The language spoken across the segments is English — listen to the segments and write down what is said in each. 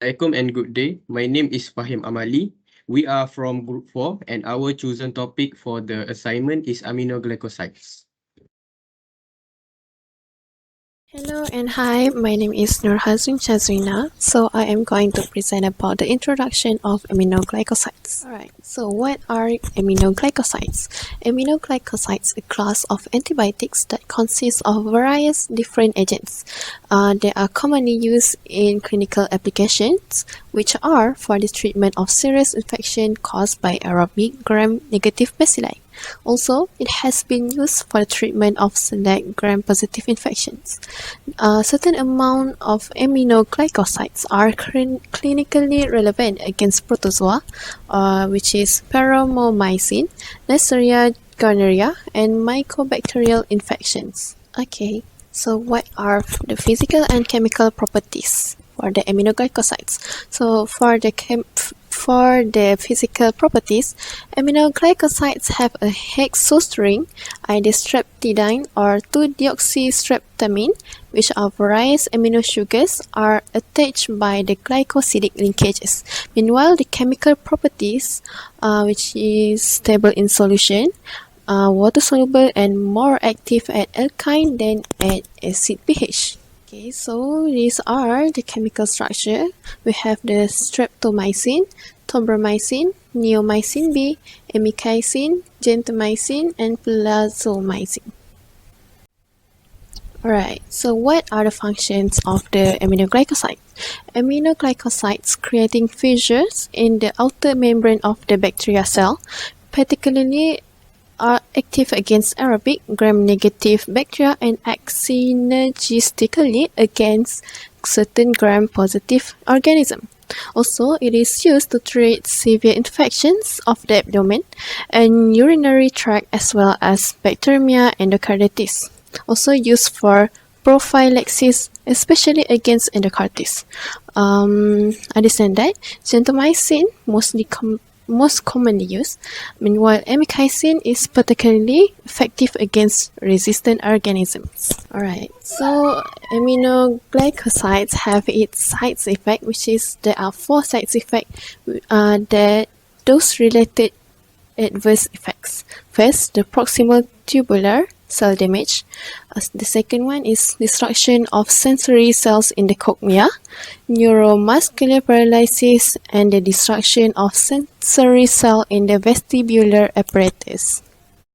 Assalamualaikum and good day. My name is Fahim Amali. We are from Group 4 and our chosen topic for the assignment is aminoglycosides. Hello and hi, my name is Nurhazin Shazrina. So I am going to present about the introduction of aminoglycosides. Alright, so what are aminoglycosides? Aminoglycosides are a class of antibiotics that consists of various different agents. They are commonly used in clinical applications, which are for the treatment of serious infection caused by aerobic gram-negative bacilli. Also, it has been used for the treatment of select gram-positive infections. A certain amount of aminoglycosides are clinically relevant against protozoa, which is paromomycin, Neisseria gonorrhea, and mycobacterial infections. Okay, so what are the physical and chemical properties for the aminoglycosides? So for the physical properties, aminoglycosides have a hexostring, either streptidine or 2-deoxystreptamine, which are various amino sugars are attached by the glycosidic linkages. Meanwhile, the chemical properties, which is stable in solution, water soluble and more active at alkyne than at acid pH. Okay, so these are the chemical structure. We have the streptomycin, tobramycin, neomycin B, amikacin, gentamicin, and plazomycin. Alright, so what are the functions of the aminoglycosides? Aminoglycosides creating fissures in the outer membrane of the bacteria cell, particularly are active against aerobic gram-negative bacteria and act synergistically against certain gram-positive organisms. Also, it is used to treat severe infections of the abdomen and urinary tract as well as bacteremia endocarditis. Also used for prophylaxis, especially against endocarditis. Other than that, gentamicin most commonly used. Meanwhile, amikacin is particularly effective against resistant organisms. Alright, so aminoglycosides have its side effect, which is there are 4 side effects that those related adverse effects. First, the proximal tubular cell damage. The second one is destruction of sensory cells in the cochlea, neuromuscular paralysis, and the destruction of sensory cell in the vestibular apparatus.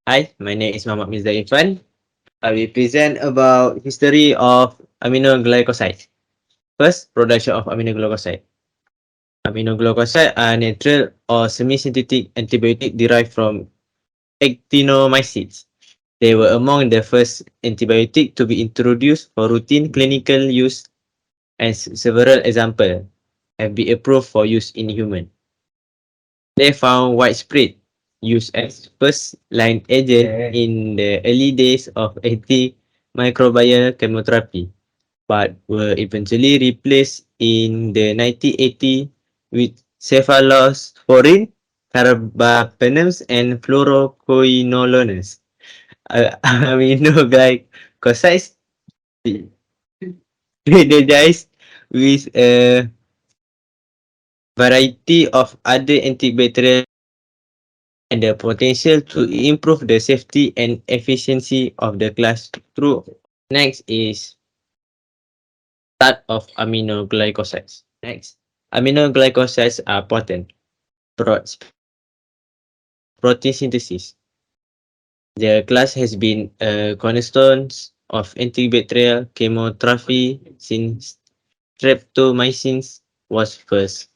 Hi, my name is Muhammad Mirza Irfan. I will present about history of aminoglycosides. First, production of aminoglycoside. Aminoglycosides are natural or semi-synthetic antibiotic derived from actinomycetes. They were among the first antibiotic to be introduced for routine clinical use, and several examples have been approved for use in humans. They found widespread use as first-line agent in the early days of antimicrobial chemotherapy, but were eventually replaced in the 1980s with cephalosporin, carbapenems, and fluoroquinolones. Aminoglycosides synergize with a variety of other antibacterial and the potential to improve the safety and efficiency of the class through. Next is start of aminoglycosides. Next, aminoglycosides are potent protein synthesis. The class has been a cornerstone of antibacterial chemotherapy since streptomycin was first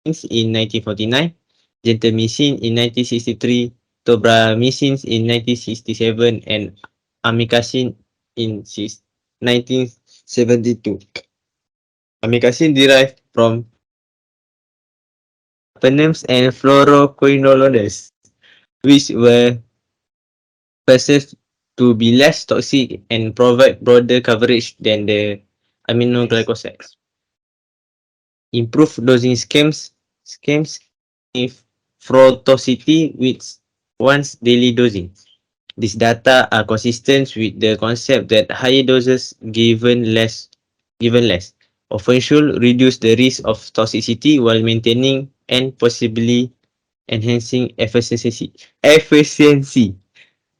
in 1949, gentamicin in 1963, tobramycin in 1967, and amikacin in 1972. Amikacin derived from penems and fluoroquinolones, which were perceived to be less toxic and provide broader coverage than the aminoglycosides. Improved dosing schemes if frotosity with once daily dosing. These data are consistent with the concept that higher doses given less. often should reduce the risk of toxicity while maintaining and possibly enhancing efficiency.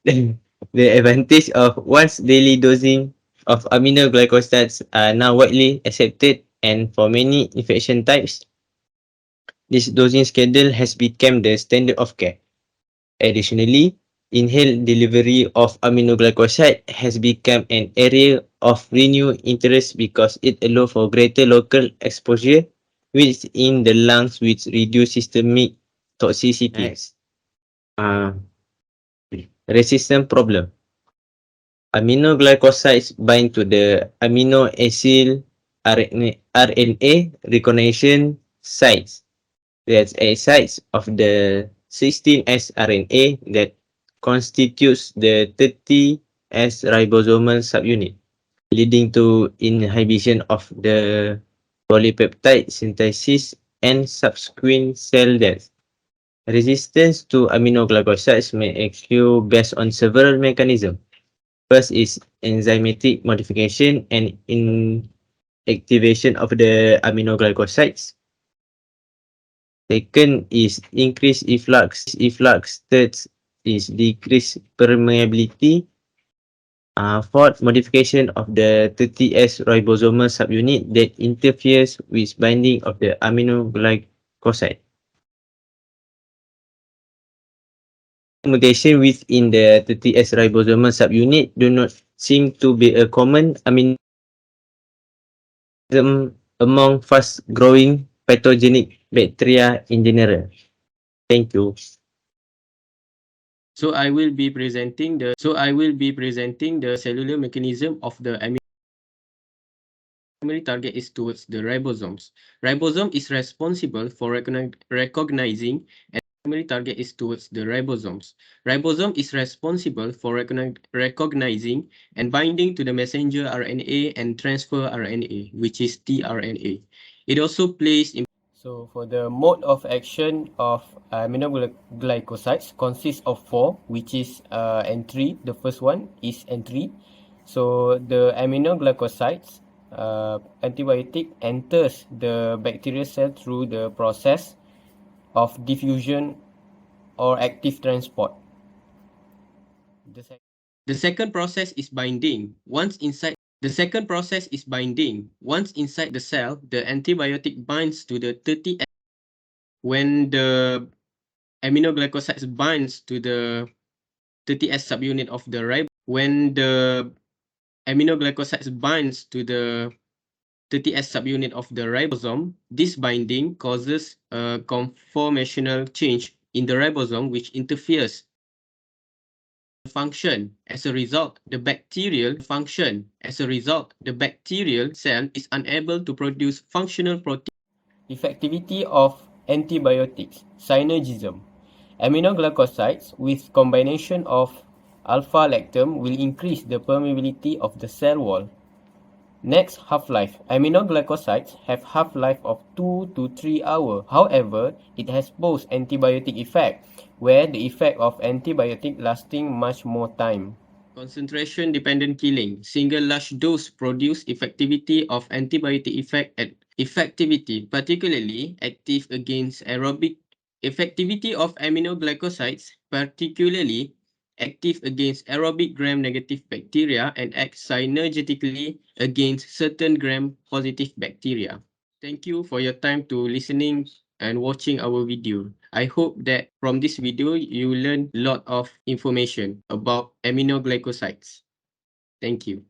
The advantage of once daily dosing of aminoglycosides are now widely accepted, and for many infection types, this dosing schedule has become the standard of care. Additionally, inhaled delivery of aminoglycoside has become an area of renewed interest because it allows for greater local exposure within the lungs, which reduce systemic toxicity. Next, resistant problem. Aminoglycosides bind to the amino acid RNA recognition sites. That's a sites of the 16S RNA that constitutes the 30S ribosomal subunit, leading to inhibition of the polypeptide synthesis and subsequent cell death. Resistance to aminoglycosides may occur based on several mechanisms. First is enzymatic modification and inactivation of the aminoglycosides. Second is increased efflux. Third is decreased permeability. Fourth, modification of the 30S ribosomal subunit that interferes with binding of the aminoglycoside. Mutation within the 30S ribosomal subunit do not seem to be a common among fast-growing pathogenic bacteria in general. Thank you. So I will be presenting the cellular mechanism of the primary target is towards the ribosomes. Ribosome is responsible for recognizing and primary target is towards the ribosomes. Ribosome is responsible for recognizing and binding to the messenger RNA and transfer RNA, which is tRNA. It also plays in. So for the mode of action of aminoglycosides consists of 4, which is entry. The first one is entry. So the aminoglycosides antibiotic enters the bacterial cell through the process of diffusion or active transport. The second process is binding. Once inside the cell, the antibiotic binds to the 30S. When the aminoglycosides binds to the 30S subunit of the ribosome, this binding causes a conformational change in the ribosome which interferes function. As a result, the bacterial cell is unable to produce functional protein. Effectivity of antibiotics, synergism. Aminoglycosides with combination of alpha-lactam will increase the permeability of the cell wall. Next, half-life. Aminoglycosides have half-life of 2 to 3 hours. However, it has both antibiotic effect, where the effect of antibiotic lasting much more time. Concentration-dependent killing. Single large dose produce effectivity of antibiotic effectivity, particularly active against aerobic. Effectivity of aminoglycosides, particularly active against aerobic gram-negative bacteria and act synergetically against certain gram-positive bacteria. Thank you for your time to listening and watching our video. I hope that from this video, you learn a lot of information about aminoglycosides. Thank you.